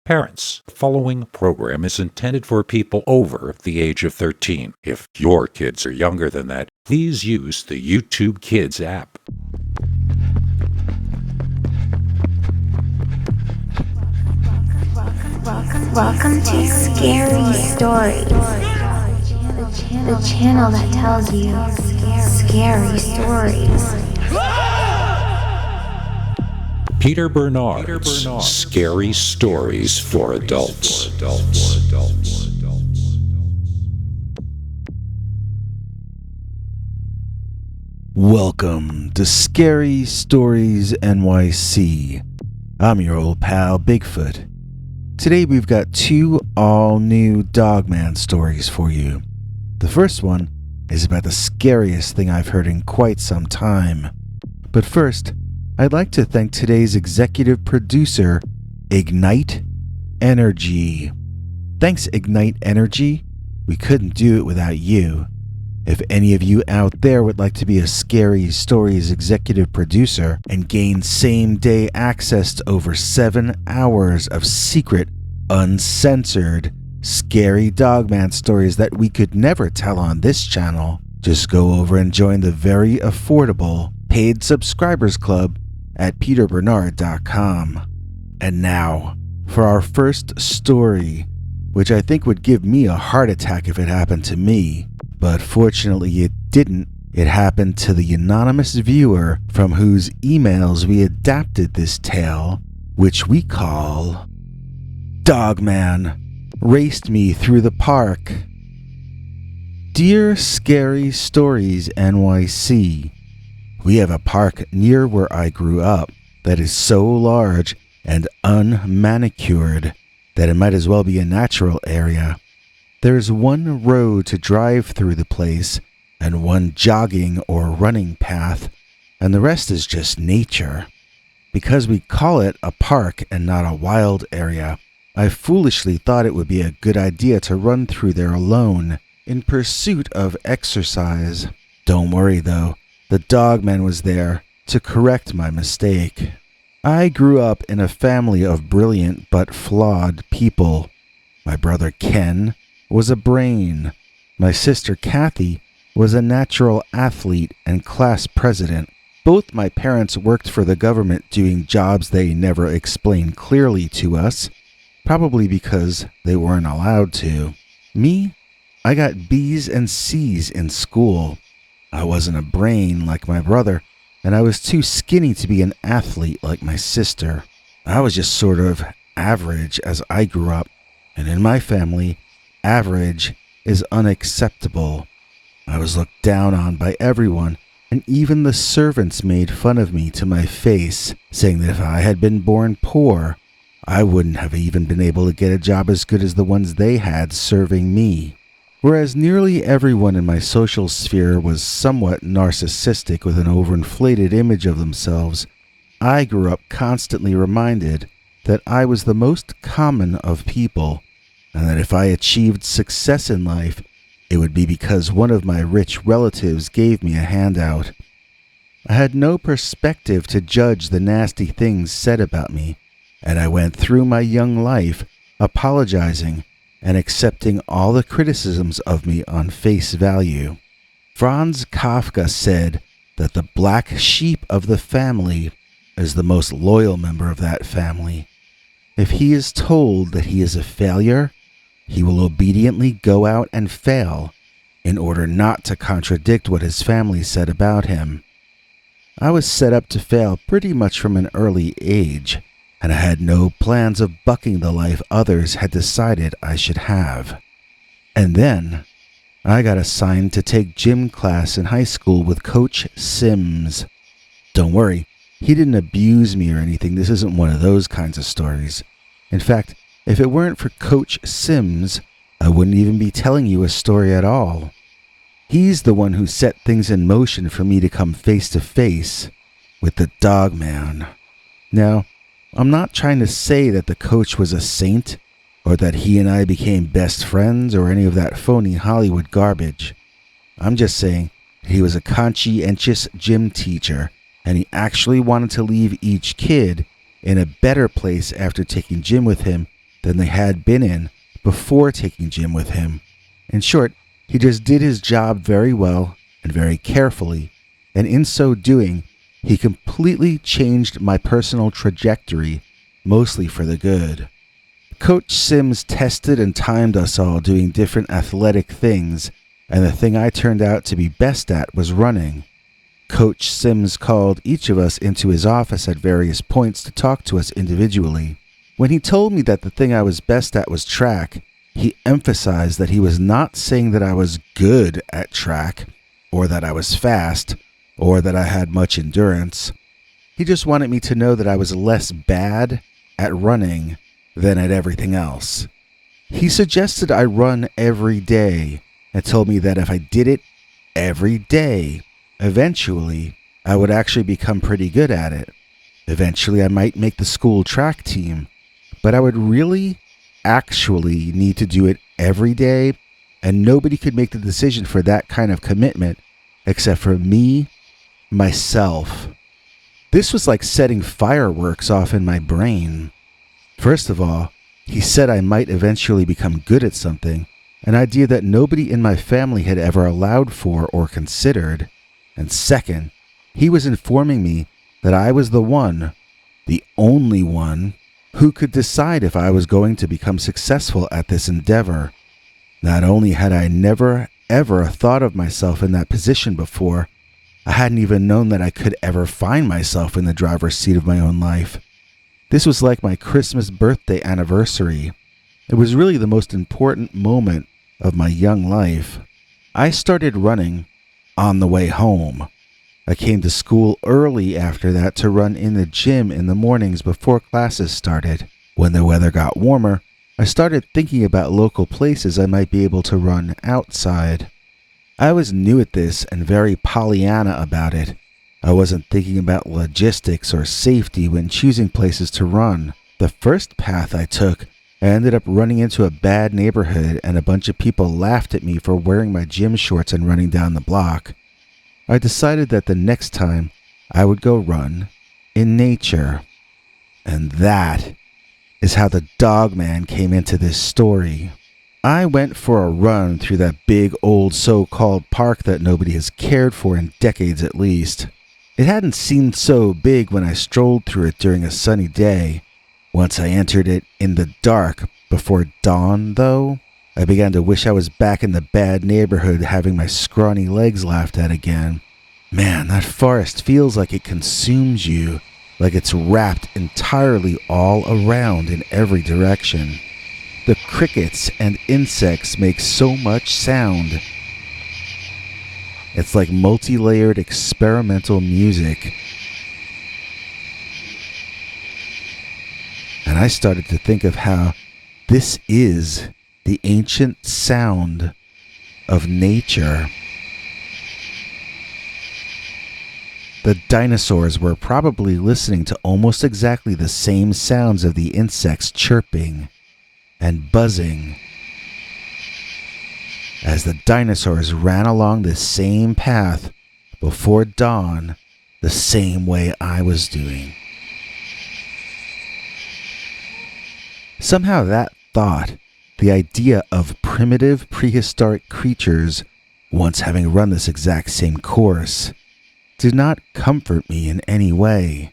Parents, the following program is intended for people over the age of 13. If your kids are younger than that, please use the YouTube Kids app. Welcome to Scary Stories, the channel that tells you scary stories. Peter Bernard's Scary Stories for Adults. Welcome to Scary Stories NYC. I'm your old pal Bigfoot. Today we've got two all-new Dogman stories for you. The first one is about the scariest thing I've heard in quite some time. But first, I'd like to thank today's executive producer, Ignite Energy. Thanks, Ignite Energy. We couldn't do it without you. If any of you out there would like to be a Scary Stories executive producer and gain same-day access to over 7 hours of secret, uncensored, scary Dogman stories that we could never tell on this channel, just go over and join the very affordable paid subscribers club at peterbernard.com. And now, for our first story, which I think would give me a heart attack if it happened to me, but fortunately it didn't. It happened to the anonymous viewer from whose emails we adapted this tale, which we call Dogman Raced Me Through the Park. Dear Scary Stories NYC, we have a park near where I grew up that is so large and unmanicured that it might as well be a natural area. There's one road to drive through the place and one jogging or running path, and the rest is just nature. Because we call it a park and not a wild area, I foolishly thought it would be a good idea to run through there alone in pursuit of exercise. Don't worry though. The Dogman was there to correct my mistake. I grew up in a family of brilliant but flawed people. My brother Ken was a brain. My sister Kathy was a natural athlete and class president. Both my parents worked for the government doing jobs they never explained clearly to us, probably because they weren't allowed to. Me, I got B's and C's in school. I wasn't a brain like my brother, and I was too skinny to be an athlete like my sister. I was just sort of average as I grew up, and in my family, average is unacceptable. I was looked down on by everyone, and even the servants made fun of me to my face, saying that if I had been born poor, I wouldn't have even been able to get a job as good as the ones they had serving me. Whereas nearly everyone in my social sphere was somewhat narcissistic with an overinflated image of themselves, I grew up constantly reminded that I was the most common of people, and that if I achieved success in life, it would be because one of my rich relatives gave me a handout. I had no perspective to judge the nasty things said about me, and I went through my young life apologizing and accepting all the criticisms of me on face value. Franz Kafka said that the black sheep of the family is the most loyal member of that family. If he is told that he is a failure, he will obediently go out and fail in order not to contradict what his family said about him. I was set up to fail pretty much from an early age, and I had no plans of bucking the life others had decided I should have. And then, I got assigned to take gym class in high school with Coach Sims. Don't worry, he didn't abuse me or anything. This isn't one of those kinds of stories. In fact, if it weren't for Coach Sims, I wouldn't even be telling you a story at all. He's the one who set things in motion for me to come face to face with the Dogman. Now, I'm not trying to say that the coach was a saint, or that he and I became best friends, or any of that phony Hollywood garbage. I'm just saying he was a conscientious gym teacher, and he actually wanted to leave each kid in a better place after taking gym with him than they had been in before taking gym with him. In short, he just did his job very well and very carefully, and in so doing, he completely changed my personal trajectory, mostly for the good. Coach Sims tested and timed us all doing different athletic things, and the thing I turned out to be best at was running. Coach Sims called each of us into his office at various points to talk to us individually. When he told me that the thing I was best at was track, he emphasized that he was not saying that I was good at track, or that I was fast, or that I had much endurance. He just wanted me to know that I was less bad at running than at everything else. He suggested I run every day and told me that if I did it every day, eventually I would actually become pretty good at it. Eventually I might make the school track team, but I would really actually need to do it every day, and nobody could make the decision for that kind of commitment except for me, myself. This was like setting fireworks off in my brain. First of all, he said I might eventually become good at something, an idea that nobody in my family had ever allowed for or considered. And second, he was informing me that I was the one, the only one, who could decide if I was going to become successful at this endeavor. Not only had I never, ever thought of myself in that position before, I hadn't even known that I could ever find myself in the driver's seat of my own life. This was like my Christmas birthday anniversary. It was really the most important moment of my young life. I started running on the way home. I came to school early after that to run in the gym in the mornings before classes started. When the weather got warmer, I started thinking about local places I might be able to run outside. I was new at this and very Pollyanna about it. I wasn't thinking about logistics or safety when choosing places to run. The first path I took, I ended up running into a bad neighborhood and a bunch of people laughed at me for wearing my gym shorts and running down the block. I decided that the next time I would go run in nature. And that is how the Dogman came into this story. I went for a run through that big old so-called park that nobody has cared for in decades at least. It hadn't seemed so big when I strolled through it during a sunny day. Once I entered it in the dark, before dawn though, I began to wish I was back in the bad neighborhood having my scrawny legs laughed at again. Man, that forest feels like it consumes you, like it's wrapped entirely all around in every direction. The crickets and insects make so much sound. It's like multi-layered experimental music. And I started to think of how this is the ancient sound of nature. The dinosaurs were probably listening to almost exactly the same sounds of the insects chirping and buzzing as the dinosaurs ran along the same path before dawn, the same way I was doing. Somehow that thought, the idea of primitive prehistoric creatures once having run this exact same course, did not comfort me in any way.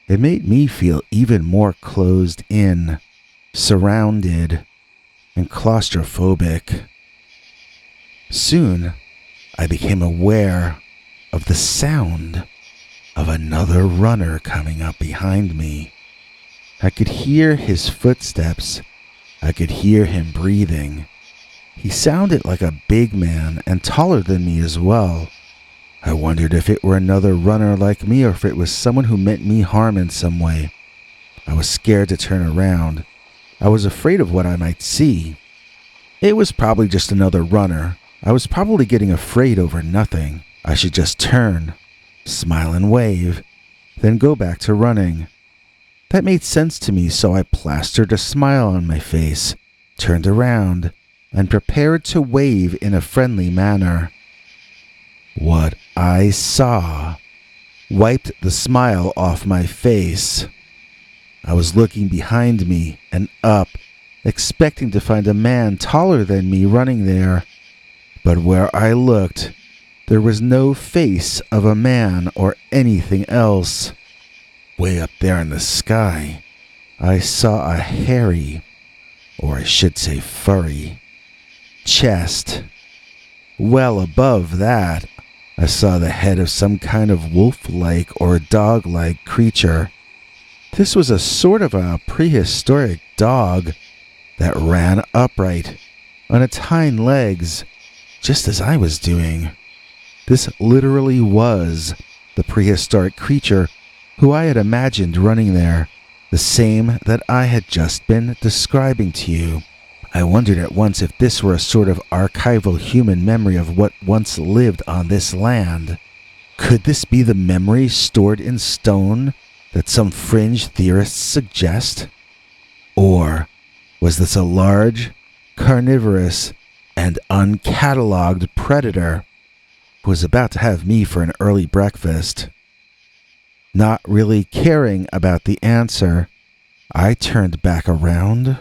It made me feel even more closed in, surrounded, and claustrophobic. Soon, I became aware of the sound of another runner coming up behind me. I could hear his footsteps. I could hear him breathing. He sounded like a big man and taller than me as well. I wondered if it were another runner like me or if it was someone who meant me harm in some way. I was scared to turn around. I was afraid of what I might see. It was probably just another runner. I was probably getting afraid over nothing. I should just turn, smile and wave, then go back to running. That made sense to me, so I plastered a smile on my face, turned around, and prepared to wave in a friendly manner. What I saw wiped the smile off my face. I was looking behind me and up expecting to find a man taller than me running there. But where I looked, there was no face of a man or anything else. Way up there in the sky, I saw a hairy, or I should say furry, chest. Well above that, I saw the head of some kind of wolf-like or dog-like creature. This was a sort of a prehistoric dog that ran upright on its hind legs, just as I was doing. This literally was the prehistoric creature who I had imagined running there, the same that I had just been describing to you. I wondered at once if this were a sort of archival human memory of what once lived on this land. Could this be the memory stored in stone that some fringe theorists suggest? Or was this a large, carnivorous, and uncatalogued predator who was about to have me for an early breakfast? Not really caring about the answer, I turned back around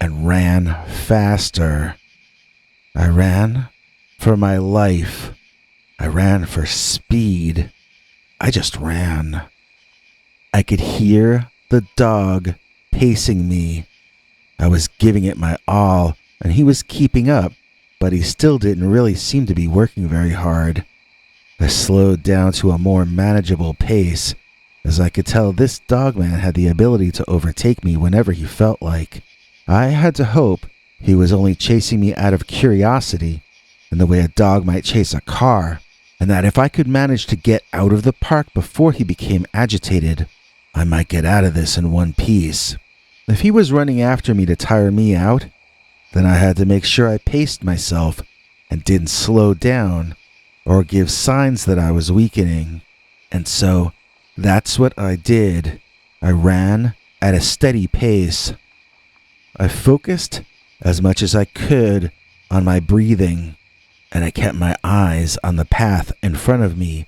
and ran faster. I ran for my life. I ran for speed. I just ran. I could hear the dog pacing me. I was giving it my all, and he was keeping up, but he still didn't really seem to be working very hard. I slowed down to a more manageable pace, as I could tell this Dogman had the ability to overtake me whenever he felt like. I had to hope he was only chasing me out of curiosity, in the way a dog might chase a car, and that if I could manage to get out of the park before he became agitated, I might get out of this in one piece. If he was running after me to tire me out, then I had to make sure I paced myself and didn't slow down or give signs that I was weakening. And so, that's what I did. I ran at a steady pace. I focused as much as I could on my breathing, and I kept my eyes on the path in front of me,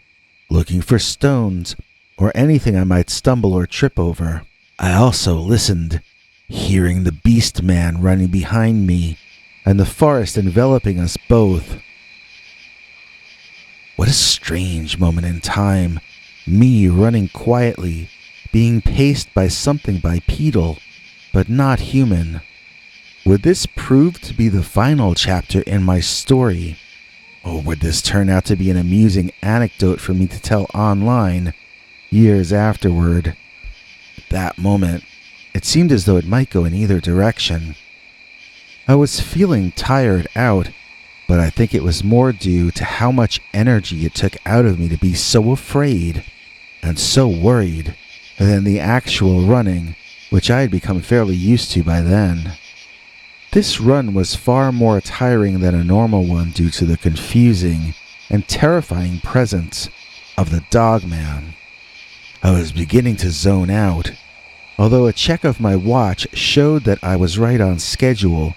looking for stones or anything I might stumble or trip over. I also listened, hearing the beast man running behind me and the forest enveloping us both. What a strange moment in time, me running quietly, being paced by something bipedal, but not human. Would this prove to be the final chapter in my story? Or would this turn out to be an amusing anecdote for me to tell online years afterward? At that moment, it seemed as though it might go in either direction. I was feeling tired out, but I think it was more due to how much energy it took out of me to be so afraid and so worried than the actual running, which I had become fairly used to by then. This run was far more tiring than a normal one due to the confusing and terrifying presence of the Dogman. I was beginning to zone out. Although a check of my watch showed that I was right on schedule,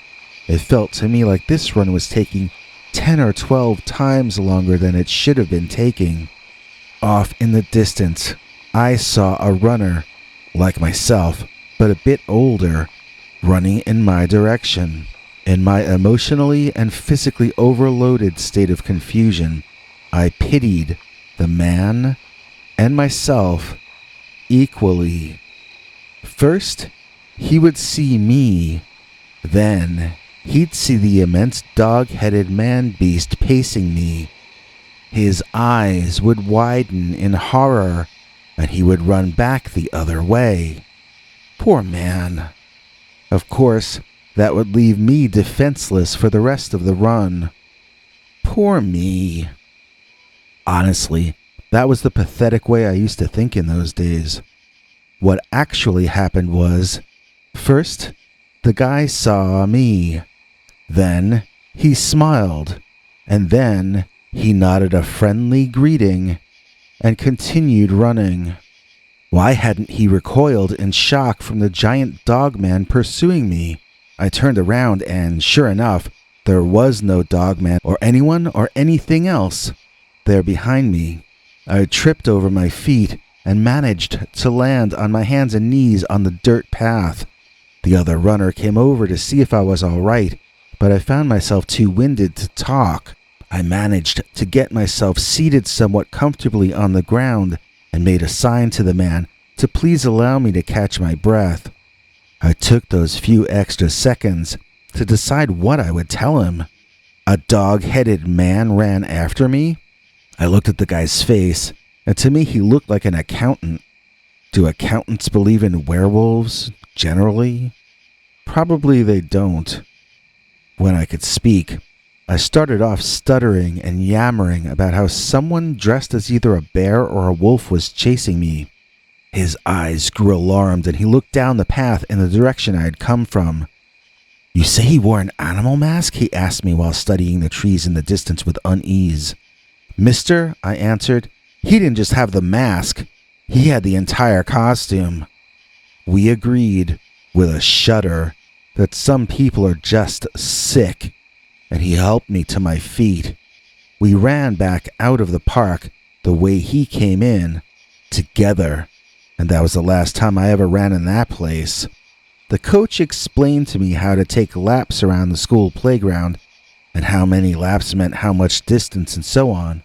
it felt to me like this run was taking 10 or 12 times longer than it should have been taking. Off in the distance, I saw a runner, like myself, but a bit older, running in my direction. In my emotionally and physically overloaded state of confusion, I pitied the man and myself equally. First, he would see me. Then, he'd see the immense dog-headed man-beast pacing me. His eyes would widen in horror, and he would run back the other way. Poor man. Of course, that would leave me defenseless for the rest of the run. Poor me. Honestly, that was the pathetic way I used to think in those days. What actually happened was, first, the guy saw me. Then, he smiled. And then, he nodded a friendly greeting and continued running. Why hadn't he recoiled in shock from the giant Dogman pursuing me? I turned around and, sure enough, there was no Dogman or anyone or anything else there behind me. I tripped over my feet and managed to land on my hands and knees on the dirt path. The other runner came over to see if I was all right, but I found myself too winded to talk. I managed to get myself seated somewhat comfortably on the ground and made a sign to the man to please allow me to catch my breath. I took those few extra seconds to decide what I would tell him. A dog-headed man ran after me? I looked at the guy's face, and to me he looked like an accountant. Do accountants believe in werewolves, generally? Probably they don't. When I could speak, I started off stuttering and yammering about how someone dressed as either a bear or a wolf was chasing me. His eyes grew alarmed and he looked down the path in the direction I had come from. "You say he wore an animal mask?" he asked me while studying the trees in the distance with unease. "Mister," I answered, "he didn't just have the mask. He had the entire costume." We agreed, with a shudder, that some people are just sick, and he helped me to my feet. We ran back out of the park the way he came in, together, and that was the last time I ever ran in that place. The coach explained to me how to take laps around the school playground, and how many laps meant how much distance and so on.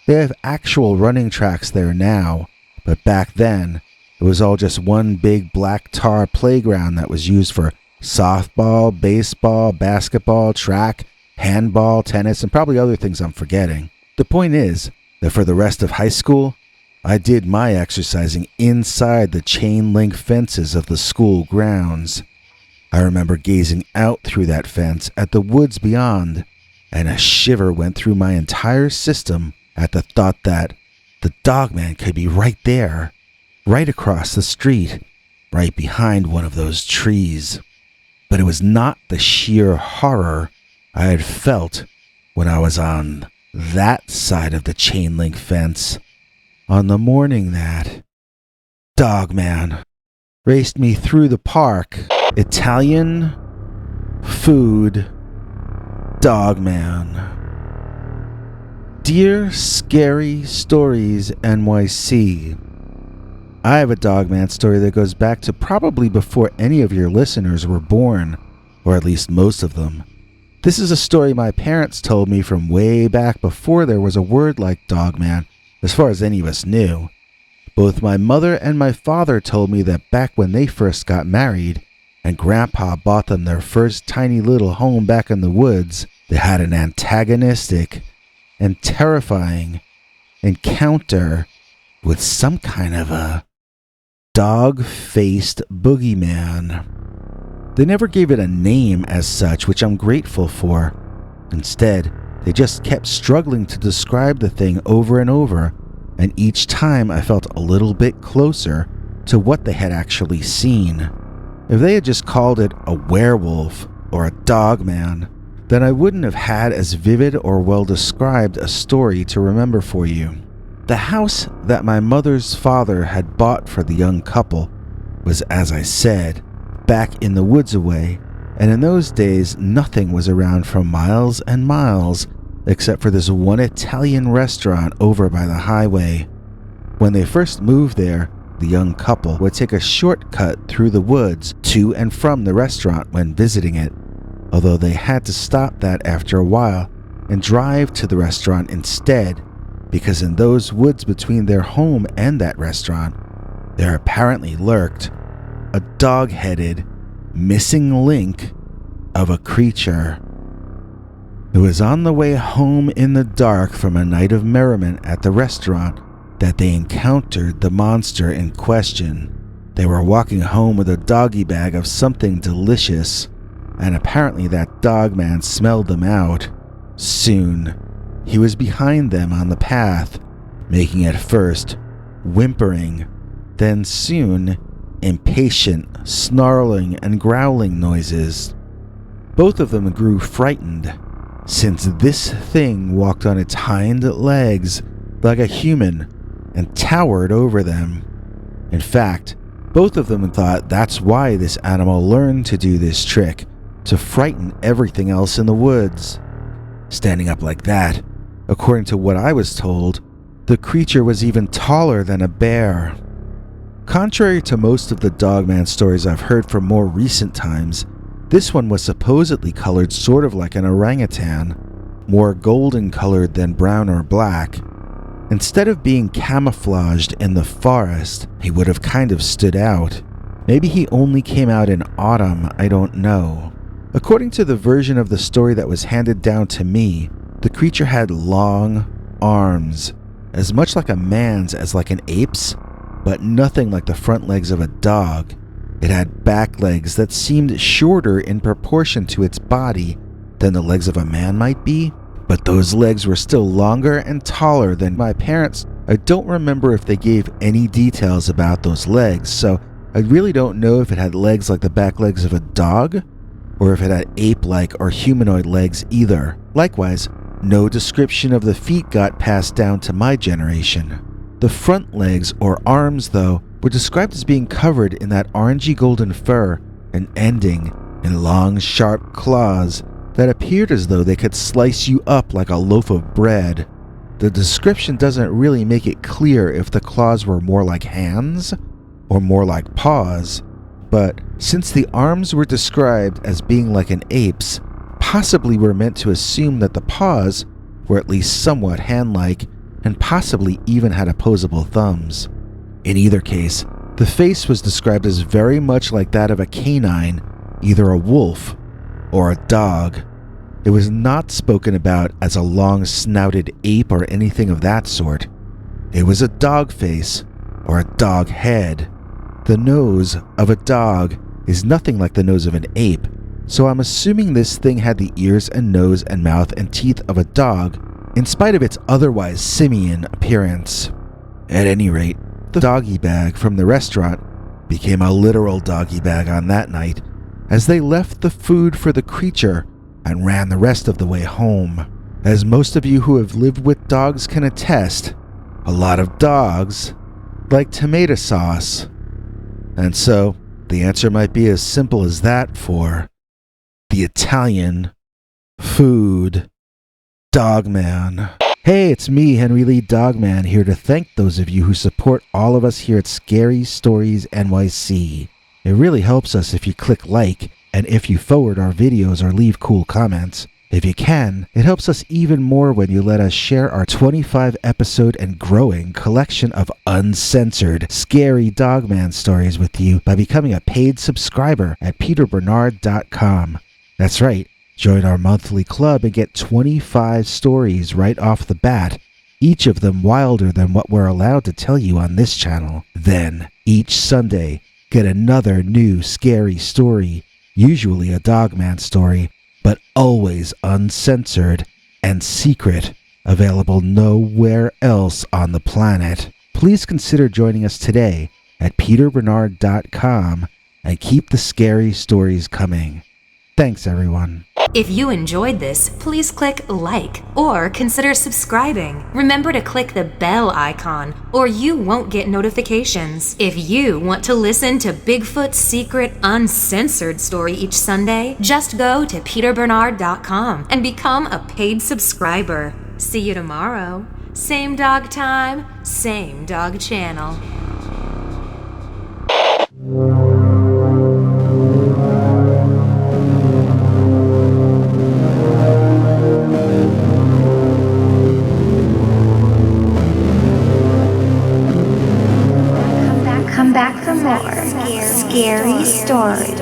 They have actual running tracks there now, but back then, it was all just one big black tar playground that was used for softball, baseball, basketball, track, handball, tennis, and probably other things I'm forgetting. The point is that for the rest of high school, I did my exercising inside the chain link fences of the school grounds. I remember gazing out through that fence at the woods beyond, and a shiver went through my entire system at the thought that the Dogman could be right there, right across the street, right behind one of those trees. But it was not the sheer horror I had felt when I was on that side of the chain link fence on the morning that Dogman raced me through the park. Italian food Dogman. Dear Scary Stories NYC, I have a Dogman story that goes back to probably before any of your listeners were born, or at least most of them. This is a story my parents told me from way back before there was a word like Dogman, as far as any of us knew. Both my mother and my father told me that back when they first got married, and Grandpa bought them their first tiny little home back in the woods, they had an antagonistic and terrifying encounter with some kind of a dog-faced boogeyman. They never gave it a name as such, which I'm grateful for. Instead, they just kept struggling to describe the thing over and over, and each time I felt a little bit closer to what they had actually seen. If they had just called it a werewolf or a dogman, then I wouldn't have had as vivid or well described a story to remember for you. The house that my mother's father had bought for the young couple was, as I said, back in the woods away, and in those days nothing was around for miles and miles except for this one Italian restaurant over by the highway. When they first moved there, the young couple would take a shortcut through the woods to and from the restaurant when visiting it, although they had to stop that after a while and drive to the restaurant instead, because in those woods between their home and that restaurant, there apparently lurked a dog-headed, missing link of a creature. It was on the way home in the dark from a night of merriment at the restaurant that they encountered the monster in question. They were walking home with a doggy bag of something delicious, and apparently that dogman smelled them out. Soon, he was behind them on the path, making at first whimpering, then soon impatient, snarling, and growling noises. Both of them grew frightened, since this thing walked on its hind legs like a human and towered over them. In fact, both of them thought that's why this animal learned to do this trick, to frighten everything else in the woods. Standing up like that, according to what I was told, the creature was even taller than a bear. Contrary to most of the Dogman stories I've heard from more recent times, this one was supposedly colored sort of like an orangutan, more golden colored than brown or black. Instead of being camouflaged in the forest, he would have kind of stood out. Maybe he only came out in autumn, I don't know. According to the version of the story that was handed down to me, the creature had long arms, as much like a man's as like an ape's, but nothing like the front legs of a dog. It had back legs that seemed shorter in proportion to its body than the legs of a man might be, but those legs were still longer and taller than my parents. I don't remember if they gave any details about those legs, so I really don't know if it had legs like the back legs of a dog, or if it had ape-like or humanoid legs either. Likewise, no description of the feet got passed down to my generation. The front legs, or arms though, were described as being covered in that orangey golden fur and ending in long sharp claws that appeared as though they could slice you up like a loaf of bread. The description doesn't really make it clear if the claws were more like hands or more like paws, but since the arms were described as being like an ape's, possibly we're meant to assume that the paws were at least somewhat hand-like and possibly even had opposable thumbs. In either case, the face was described as very much like that of a canine, either a wolf or a dog. It was not spoken about as a long-snouted ape or anything of that sort. It was a dog face or a dog head. The nose of a dog is nothing like the nose of an ape, so I'm assuming this thing had the ears and nose and mouth and teeth of a dog, in spite of its otherwise simian appearance. At any rate, the doggy bag from the restaurant became a literal doggy bag on that night, as they left the food for the creature and ran the rest of the way home. As most of you who have lived with dogs can attest, a lot of dogs like tomato sauce. And so, the answer might be as simple as that for the Italian food Dogman. Hey, it's me, Henry Lee Dogman, here to thank those of you who support all of us here at Scary Stories NYC. It really helps us if you click like, and if you forward our videos or leave cool comments. If you can, it helps us even more when you let us share our 25-episode and growing collection of uncensored, scary Dogman stories with you by becoming a paid subscriber at peterbernard.com. That's right, join our monthly club and get 25 stories right off the bat, each of them wilder than what we're allowed to tell you on this channel. Then, each Sunday, get another new scary story, usually a Dogman story, but always uncensored and secret, available nowhere else on the planet. Please consider joining us today at peterbernard.com and keep the scary stories coming. Thanks, everyone. If you enjoyed this, please click like or consider subscribing. Remember to click the bell icon or you won't get notifications. If you want to listen to Bigfoot's secret uncensored story each Sunday, just go to peterbernard.com and become a paid subscriber. See you tomorrow. Same dog time, same dog channel. Come back for more scary stories.